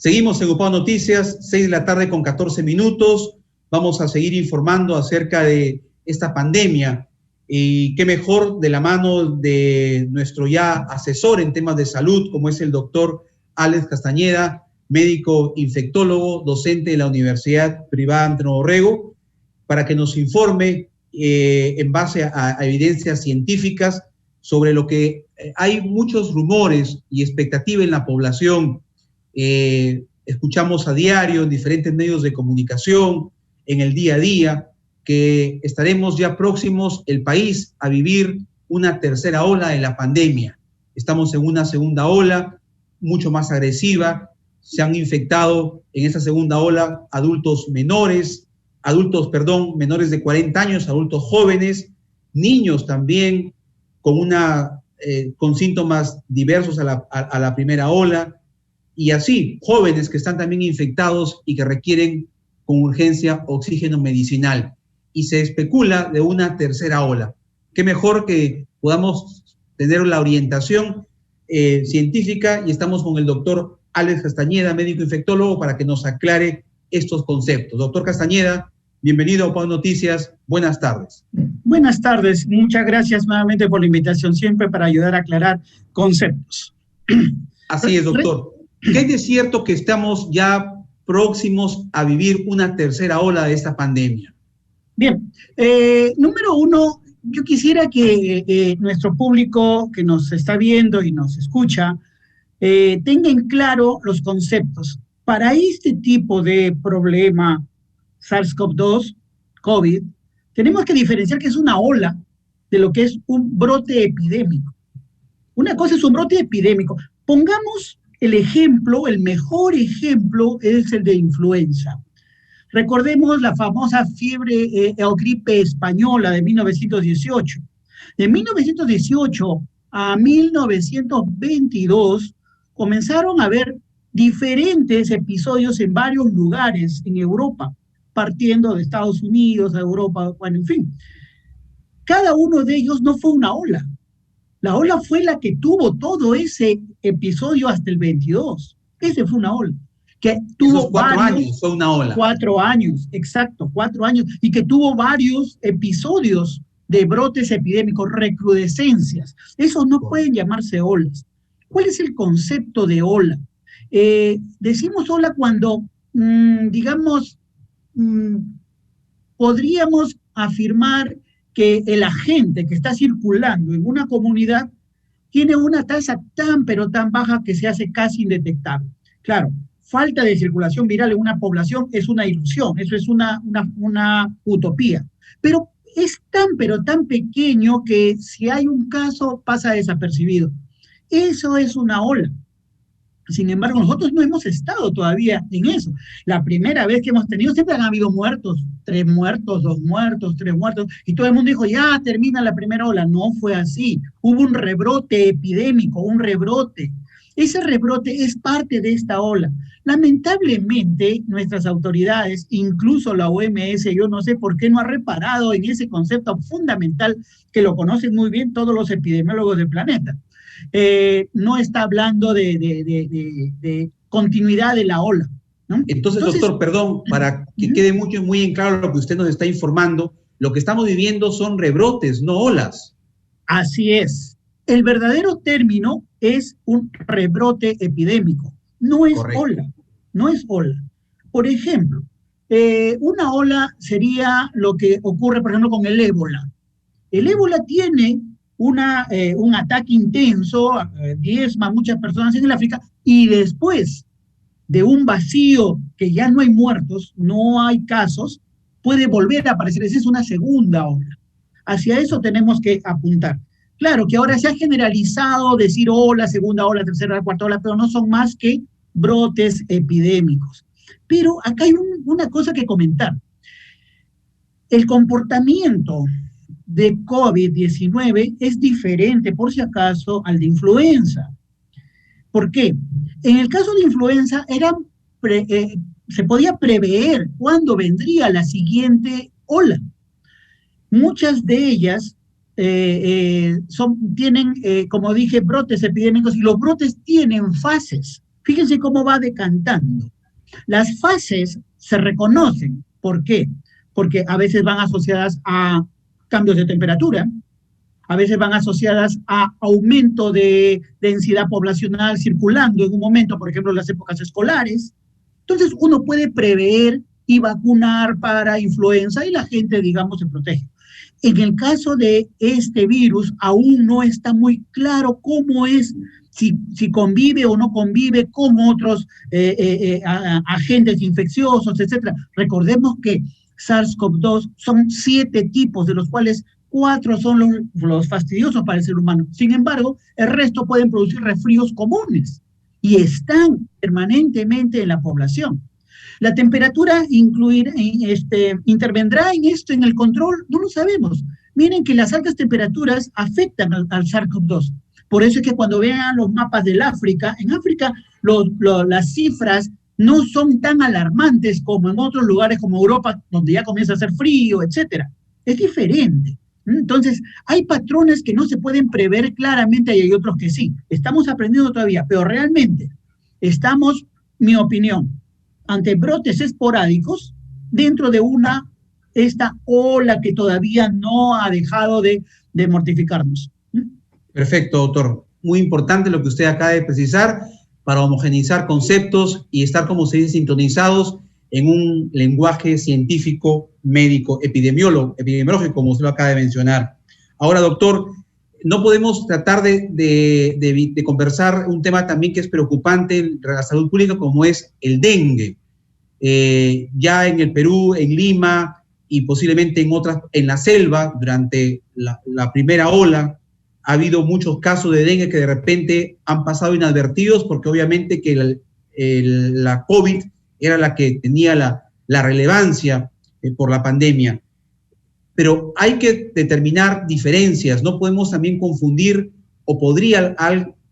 Seguimos en UPAO Noticias, 6 de la tarde con 14 minutos. Vamos a seguir informando acerca de esta pandemia. Y qué mejor de la mano de nuestro ya asesor en temas de salud, como es el doctor Alex Castañeda, médico infectólogo, docente de la Universidad Privada Antonio Borrego, para que nos informe en base a evidencias científicas sobre lo que hay muchos rumores y expectativa en la población. Escuchamos a diario en diferentes medios de comunicación, en el día a día, que estaremos ya próximos, el país, a vivir una tercera ola de la pandemia. Estamos en una segunda ola mucho más agresiva. Se han infectado en esa segunda ola menores de 40 años, adultos jóvenes, niños también con síntomas diversos a la primera ola, y así jóvenes que están también infectados y que requieren con urgencia oxígeno medicinal. Y se especula de una tercera ola. Qué mejor que podamos tener la orientación científica, y estamos con el doctor Alex Castañeda, médico infectólogo, para que nos aclare estos conceptos. Doctor Castañeda, bienvenido a UPAO Noticias. Buenas tardes. Buenas tardes. Muchas gracias nuevamente por la invitación, siempre para ayudar a aclarar conceptos. Así es, doctor. ¿Qué es de cierto que estamos ya próximos a vivir una tercera ola de esta pandemia? Bien, número uno, yo quisiera que nuestro público que nos está viendo y nos escucha tenga en claro los conceptos. Para este tipo de problema SARS-CoV-2, COVID, tenemos que diferenciar que es una ola de lo que es un brote epidémico. Una cosa es un brote epidémico. Pongamos el ejemplo, el mejor ejemplo es el de influenza. Recordemos la famosa fiebre o gripe española de 1918. De 1918 a 1922 comenzaron a haber diferentes episodios en varios lugares en Europa, partiendo de Estados Unidos, a Europa, bueno, en fin. Cada uno de ellos no fue una ola. La ola fue la que tuvo todo ese episodio hasta el 22. Ese fue una ola. Que tuvo 4 años, fue una ola. 4 años, exacto, 4 años, y que tuvo varios episodios de brotes epidémicos, recrudescencias. Esos no pueden llamarse olas. ¿Cuál es el concepto de ola? Decimos ola cuando, podríamos afirmar que el agente que está circulando en una comunidad tiene una tasa tan, pero tan baja que se hace casi indetectable. Claro, falta de circulación viral en una población es una ilusión, eso es una utopía. Pero es tan, pero tan pequeño que si hay un caso pasa desapercibido. Eso es una ola. Sin embargo, nosotros no hemos estado todavía en eso. La primera vez que hemos tenido, siempre han habido muertos, 3 muertos, 2 muertos, 3 muertos, y todo el mundo dijo, ya termina la primera ola. No fue así. Hubo un rebrote epidémico, un rebrote. Ese rebrote es parte de esta ola. Lamentablemente, nuestras autoridades, incluso la OMS, yo no sé por qué no ha reparado en ese concepto fundamental que lo conocen muy bien todos los epidemiólogos del planeta. No está hablando de continuidad de la ola, ¿no? Entonces, doctor, perdón, para que quede muy en claro lo que usted nos está informando, lo que estamos viviendo son rebrotes, no olas. Así es. El verdadero término es un rebrote epidémico, no es ola, no es ola. Por ejemplo, una ola sería lo que ocurre, por ejemplo, con el ébola. El ébola tiene un ataque intenso, diezma a muchas personas en el África, y después de un vacío que ya no hay muertos, no hay casos, puede volver a aparecer. Esa es una segunda ola. Hacia eso tenemos que apuntar. Claro que ahora se ha generalizado decir ola, segunda ola, tercera ola, cuarta ola, pero no son más que brotes epidémicos. Pero acá hay una cosa que comentar. El comportamiento de COVID-19 es diferente, por si acaso, al de influenza. ¿Por qué? En el caso de influenza se podía prever cuándo vendría la siguiente ola. Muchas de ellas tienen, como dije, brotes epidémicos, y los brotes tienen fases. Fíjense cómo va decantando. Las fases se reconocen. ¿Por qué? Porque a veces van asociadas a cambios de temperatura, a veces van asociadas a aumento de densidad poblacional circulando en un momento, por ejemplo, en las épocas escolares. Entonces, uno puede prever y vacunar para influenza y la gente, digamos, se protege. En el caso de este virus, aún no está muy claro cómo es, si convive o no convive con otros agentes infecciosos, etc. Recordemos que SARS-CoV-2 son 7 tipos, de los cuales 4 son los fastidiosos para el ser humano. Sin embargo, el resto pueden producir resfríos comunes y están permanentemente en la población. ¿La temperatura intervendrá en esto, en el control? No lo sabemos. Miren que las altas temperaturas afectan al SARS-CoV-2. Por eso es que cuando vean los mapas del África, en África las cifras no son tan alarmantes como en otros lugares como Europa, donde ya comienza a hacer frío, etc. Es diferente. Entonces, hay patrones que no se pueden prever claramente y hay otros que sí. Estamos aprendiendo todavía, pero realmente estamos, mi opinión, ante brotes esporádicos dentro de esta ola que todavía no ha dejado de mortificarnos. Perfecto, doctor. Muy importante lo que usted acaba de precisar para homogeneizar conceptos y estar, como se dice, sintonizados en un lenguaje científico, médico, epidemiológico, como usted lo acaba de mencionar. Ahora, doctor, no podemos tratar de conversar un tema también que es preocupante en la salud pública, como es el dengue. Ya en el Perú, en Lima y posiblemente en la selva, durante la primera ola, ha habido muchos casos de dengue que de repente han pasado inadvertidos porque obviamente que la COVID era la que tenía la relevancia por la pandemia. Pero hay que determinar diferencias, no podemos también confundir, o podría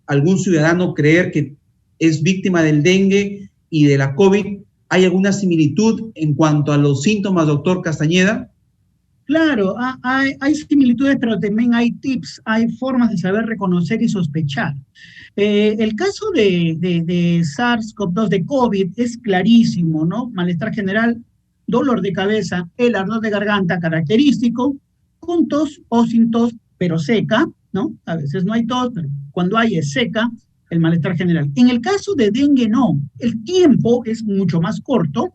algún ciudadano creer que es víctima del dengue y de la COVID. ¿Hay alguna similitud en cuanto a los síntomas, doctor Castañeda? Claro, hay similitudes, pero también hay tips, hay formas de saber reconocer y sospechar. El caso de SARS-CoV-2, de COVID, es clarísimo, ¿no? Malestar general, dolor de cabeza, el ardor de garganta característico, con tos o sin tos, pero seca, ¿no? A veces no hay tos, pero cuando hay es seca, el malestar general. En el caso de dengue, no. El tiempo es mucho más corto,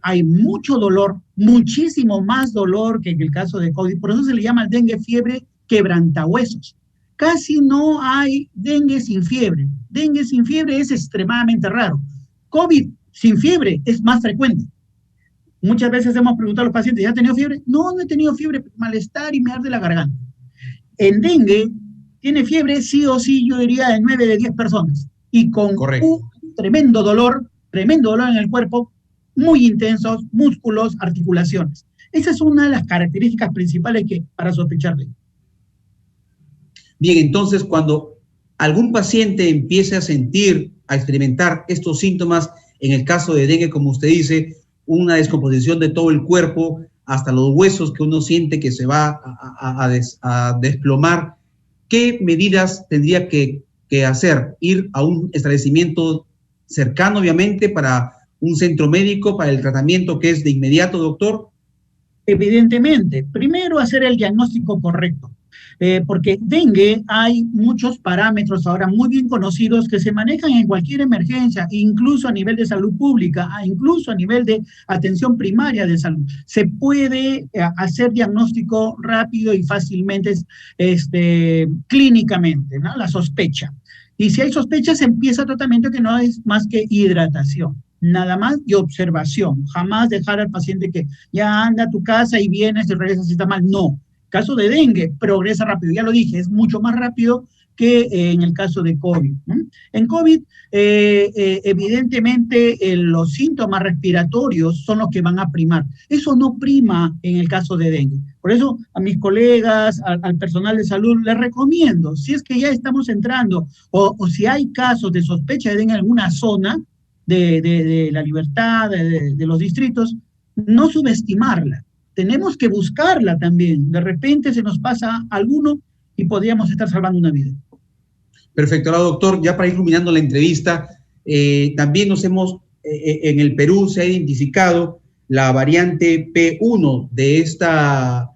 hay mucho dolor, muchísimo más dolor que en el caso de COVID. Por eso se le llama el dengue fiebre quebrantahuesos. Casi no hay dengue sin fiebre. Dengue sin fiebre es extremadamente raro. COVID sin fiebre es más frecuente. Muchas veces hemos preguntado a los pacientes, ¿ya ha tenido fiebre? No, no he tenido fiebre, malestar y me arde la garganta. En dengue, tiene fiebre sí o sí, yo diría, de 9 de 10 personas. Y con un tremendo dolor en el cuerpo, muy intensos, músculos, articulaciones. Esa es una de las características principales para sospechar de. Bien, entonces cuando algún paciente empiece a experimentar estos síntomas, en el caso de dengue, como usted dice, una descomposición de todo el cuerpo, hasta los huesos que uno siente que se va a desplomar, ¿qué medidas tendría que hacer? Ir a un establecimiento cercano, obviamente, para un centro médico, para el tratamiento que es de inmediato, doctor. Evidentemente, primero hacer el diagnóstico correcto, porque dengue hay muchos parámetros ahora muy bien conocidos que se manejan en cualquier emergencia, incluso a nivel de salud pública, incluso a nivel de atención primaria de salud. Se puede hacer diagnóstico rápido y fácilmente, clínicamente, ¿no? La sospecha. Y si hay sospecha, se empieza tratamiento que no es más que hidratación. Nada más, y observación. Jamás dejar al paciente que ya anda a tu casa y vienes y regresas si está mal. No. Caso de dengue, progresa rápido. Ya lo dije, es mucho más rápido que en el caso de COVID, ¿no? En COVID, evidentemente, los síntomas respiratorios son los que van a primar. Eso no prima en el caso de dengue. Por eso, a mis colegas, al personal de salud, les recomiendo, si es que ya estamos entrando, o si hay casos de sospecha de dengue en alguna zona, de la Libertad, de los distritos, no subestimarla. Tenemos que buscarla también. De repente se nos pasa alguno y podríamos estar salvando una vida. Perfecto. Ahora, doctor, ya para ir culminando la entrevista, También en el Perú se ha identificado la variante P1 de esta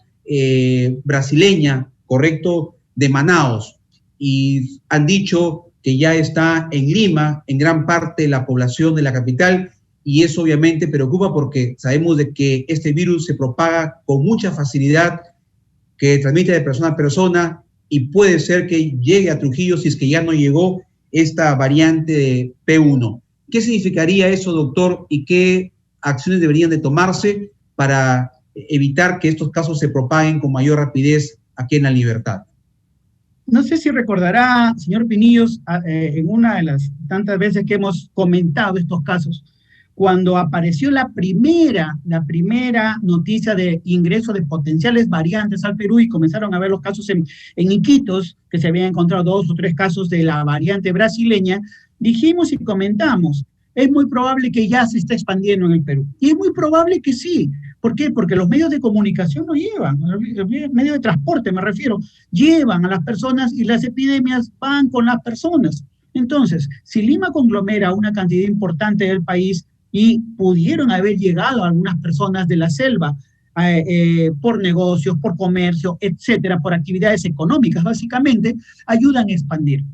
brasileña, correcto, de Manaos, y han dicho que ya está en Lima, en gran parte de la población de la capital, y eso obviamente preocupa porque sabemos de que este virus se propaga con mucha facilidad, que transmite de persona a persona, y puede ser que llegue a Trujillo si es que ya no llegó esta variante de P1. ¿Qué significaría eso, doctor, y qué acciones deberían de tomarse para evitar que estos casos se propaguen con mayor rapidez aquí en La Libertad? No sé si recordará, señor Pinillos, en una de las tantas veces que hemos comentado estos casos, cuando apareció la primera noticia de ingreso de potenciales variantes al Perú y comenzaron a ver los casos en Iquitos, que se habían encontrado 2 o 3 casos de la variante brasileña, dijimos y comentamos, es muy probable que ya se esté expandiendo en el Perú. Y es muy probable que sí. ¿Por qué? Porque los medios de comunicación lo llevan, los medios de transporte me refiero, llevan a las personas y las epidemias van con las personas. Entonces, si Lima conglomera una cantidad importante del país y pudieron haber llegado a algunas personas de la selva por negocios, por comercio, etcétera, por actividades económicas, básicamente, ayudan a expandir.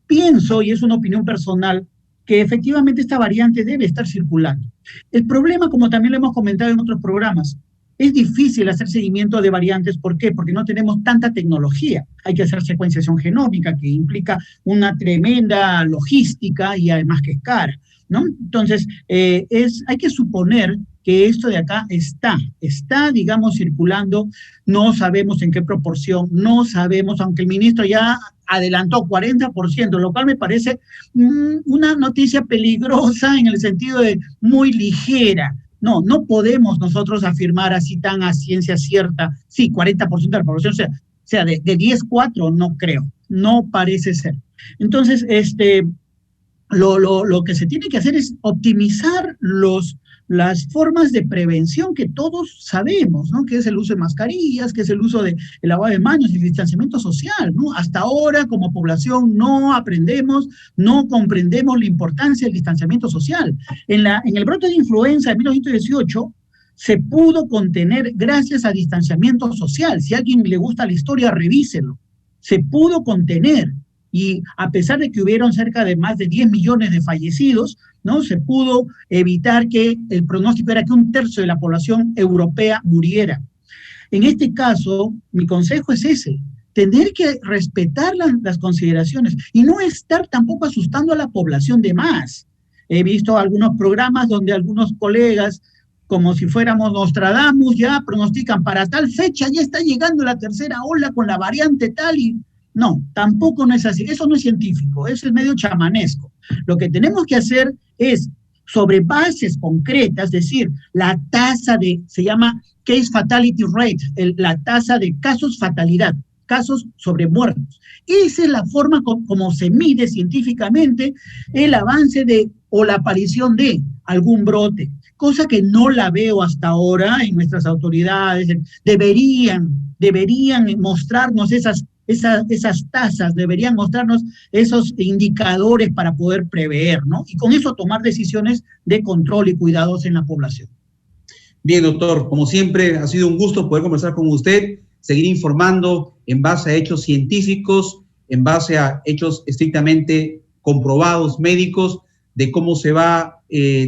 Pienso, y es una opinión personal, que efectivamente esta variante debe estar circulando. El problema, como también lo hemos comentado en otros programas, es difícil hacer seguimiento de variantes. ¿Por qué? Porque no tenemos tanta tecnología. Hay que hacer secuenciación genómica, que implica una tremenda logística y además que es cara, ¿no? Entonces, hay que suponer que esto de acá está, digamos, circulando, no sabemos en qué proporción, no sabemos, aunque el ministro ya adelantó 40%, lo cual me parece una noticia peligrosa en el sentido de muy ligera. No podemos nosotros afirmar así tan a ciencia cierta, sí, 40% de la población, o sea de 10, 4, no creo, no parece ser. Entonces, lo que se tiene que hacer es optimizar las formas de prevención que todos sabemos, ¿no? Que es el uso de mascarillas, que es el uso del lavado de manos y el distanciamiento social, ¿no? Hasta ahora, como población, no aprendemos, no comprendemos la importancia del distanciamiento social. En el brote de influenza de 1918, se pudo contener gracias a distanciamiento social. Si a alguien le gusta la historia, revíselo. Se pudo contener. Y a pesar de que hubieron cerca de más de 10 millones de fallecidos, ¿no? Se pudo evitar que el pronóstico era que 1/3 de la población europea muriera. En este caso, mi consejo es ese, tener que respetar las consideraciones y no estar tampoco asustando a la población de más. He visto algunos programas donde algunos colegas, como si fuéramos Nostradamus, ya pronostican para tal fecha, ya está llegando la tercera ola con la variante tal y... No, tampoco no es así, eso no es científico, eso es medio chamanesco. Lo que tenemos que hacer es, sobre bases concretas, es decir, la tasa se llama case fatality rate, la tasa de casos fatalidad, casos sobre muertos. Esa es la forma como se mide científicamente el avance o la aparición de algún brote, cosa que no la veo hasta ahora en nuestras autoridades. Deberían mostrarnos esas tasas, deberían mostrarnos esos indicadores para poder prever, ¿no? Y con eso tomar decisiones de control y cuidados en la población. Bien, doctor, como siempre, ha sido un gusto poder conversar con usted, seguir informando en base a hechos científicos, en base a hechos estrictamente comprobados médicos de cómo se va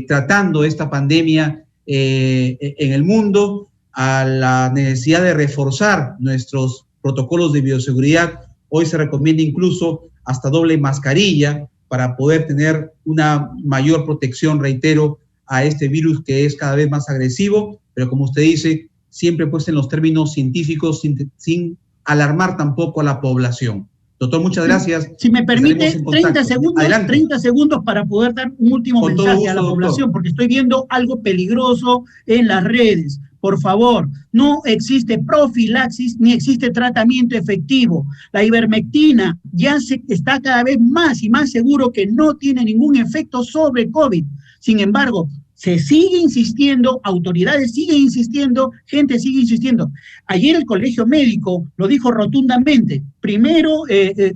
tratando esta pandemia en el mundo, a la necesidad de reforzar nuestros protocolos de bioseguridad. Hoy se recomienda incluso hasta doble mascarilla para poder tener una mayor protección, reitero, a este virus que es cada vez más agresivo, pero como usted dice, siempre puesto en los términos científicos, sin alarmar tampoco a la población. Doctor, muchas gracias. Si me permite, 30 segundos para poder dar un último mensaje a la población, porque estoy viendo algo peligroso en las redes. Por favor, no existe profilaxis ni existe tratamiento efectivo. La ivermectina ya está cada vez más y más seguro que no tiene ningún efecto sobre COVID. Sin embargo, se sigue insistiendo, autoridades siguen insistiendo, gente sigue insistiendo. Ayer el Colegio Médico lo dijo rotundamente. Primero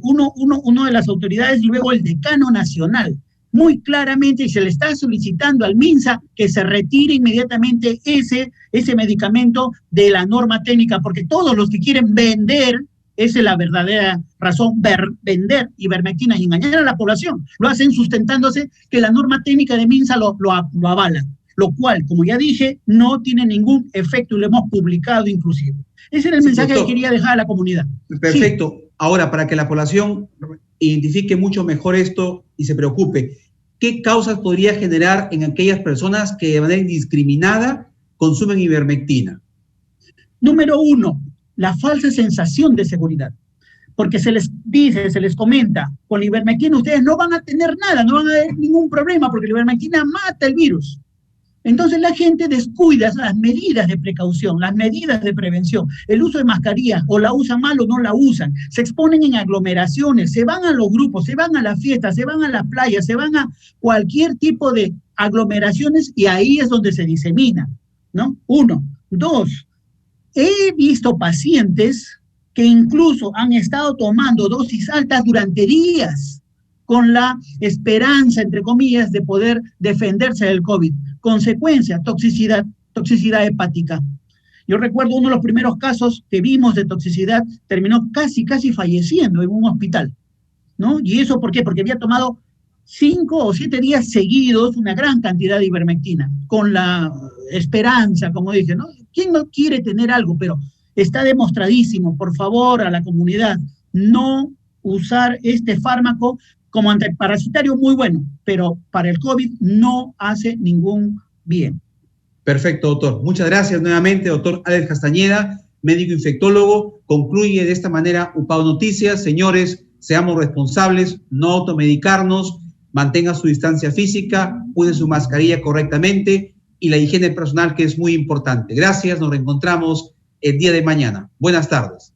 uno de las autoridades y luego el decano nacional. muy claramente y se le está solicitando al MINSA que se retire inmediatamente ese medicamento de la norma técnica, porque todos los que quieren vender, esa es la verdadera razón, vender ivermectina y engañar a la población, lo hacen sustentándose que la norma técnica de MINSA lo avala, lo cual, como ya dije, no tiene ningún efecto y lo hemos publicado inclusive. Ese era el mensaje que quería dejar a la comunidad. Perfecto. Sí. Ahora, para que la población identifique mucho mejor esto y se preocupe, ¿qué causas podría generar en aquellas personas que de manera indiscriminada consumen ivermectina? Número 1, la falsa sensación de seguridad. Porque se les dice, se les comenta, con la ivermectina ustedes no van a tener nada, no van a tener ningún problema, porque la ivermectina mata el virus. Entonces la gente descuida las medidas de precaución, las medidas de prevención, el uso de mascarilla, o la usan mal o no la usan, se exponen en aglomeraciones, se van a los grupos, se van a las fiestas, se van a las playas, se van a cualquier tipo de aglomeraciones y ahí es donde se disemina, ¿no? 1. 2, he visto pacientes que incluso han estado tomando dosis altas durante días con la esperanza, entre comillas, de poder defenderse del COVID. Consecuencia, toxicidad hepática. Yo recuerdo uno de los primeros casos que vimos de toxicidad, terminó casi falleciendo en un hospital, ¿no? ¿Y eso por qué? Porque había tomado 5 o 7 días seguidos una gran cantidad de ivermectina, con la esperanza, como dije, ¿no? ¿Quién no quiere tener algo? Pero está demostradísimo, por favor, a la comunidad, no usar este fármaco como antiparasitario muy bueno, pero para el COVID no hace ningún bien. Perfecto, doctor. Muchas gracias nuevamente, doctor Alex Castañeda, médico infectólogo. Concluye de esta manera UPAO Noticias. Señores, seamos responsables, no automedicarnos, mantenga su distancia física, use su mascarilla correctamente y la higiene personal, que es muy importante. Gracias, nos reencontramos el día de mañana. Buenas tardes.